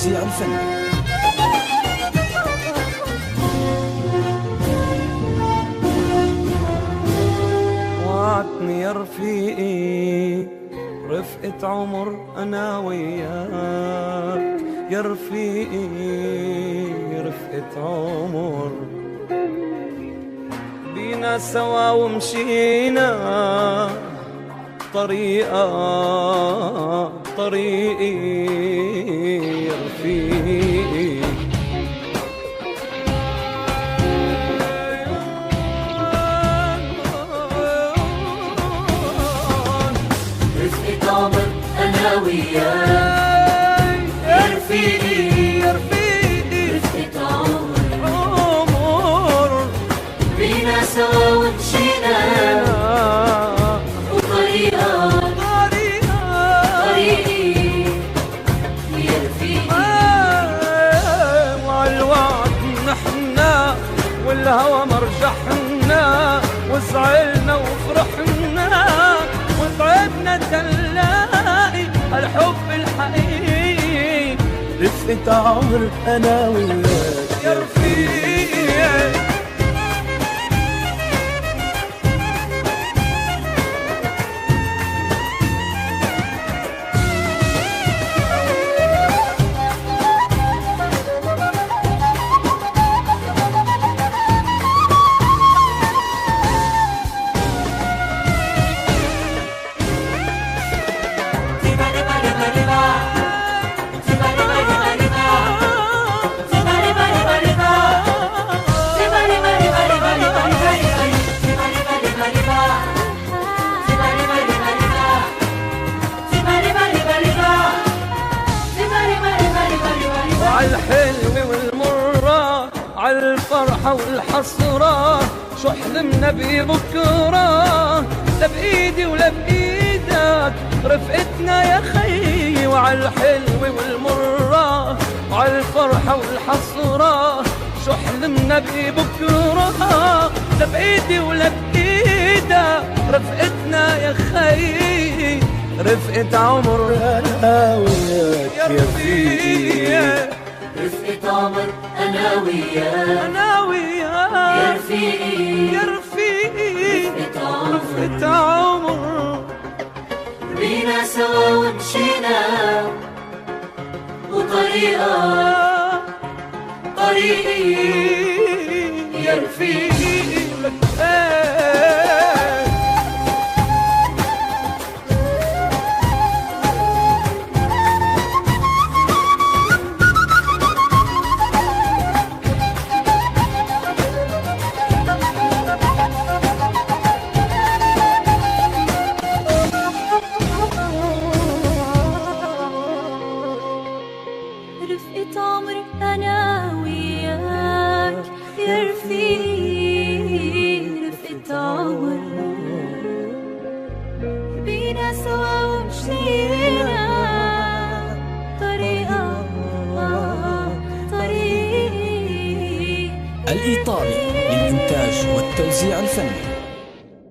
والتوزيع الفني. وعدني يا رفيقي رفقة عمر أنا وياك، يا رفيقي رفقة عمر، بينا سوا ومشينا طريقي يا رفيقي. رفقة عمر أنا وياك، يا رفيقي يا رفيقي رفقة عمر، بينا سوا ومشينا طريقي يا رفيقي. وعالوعد نحنا والهوى مرجحنا، وزعلنا وفرحنا وتعبنا تلاقي الحب الحقيقي. رفقة عمر أنا وياك يا رفيقي. عالحلوة والمرة، عالفرحة والحسرة، شو حلمنا ببكرة، لا بإيدي ولا بإيدك رفقتنا يا خيي. وعالحلوة والمرة، عالفرحة والحسرة، شو حلمنا ببكرة، لا بإيدي ولا بإيدك رفقتنا يا خيي. رفقة عمر أنا وياك يا رفيقي. رفقة عمر أنا وياك، أنا وياك يا رفيقي يا رفيقي رفقة عمر، رفقة عمر، بينا سوا ومشينا طريقي يا رفيقي. رفقة عمري أنا وياك، يا رفيقي رفقة عمر، بينا سوا ومشينا طريقي. الإيطالي للإنتاج والتوزيع الفني.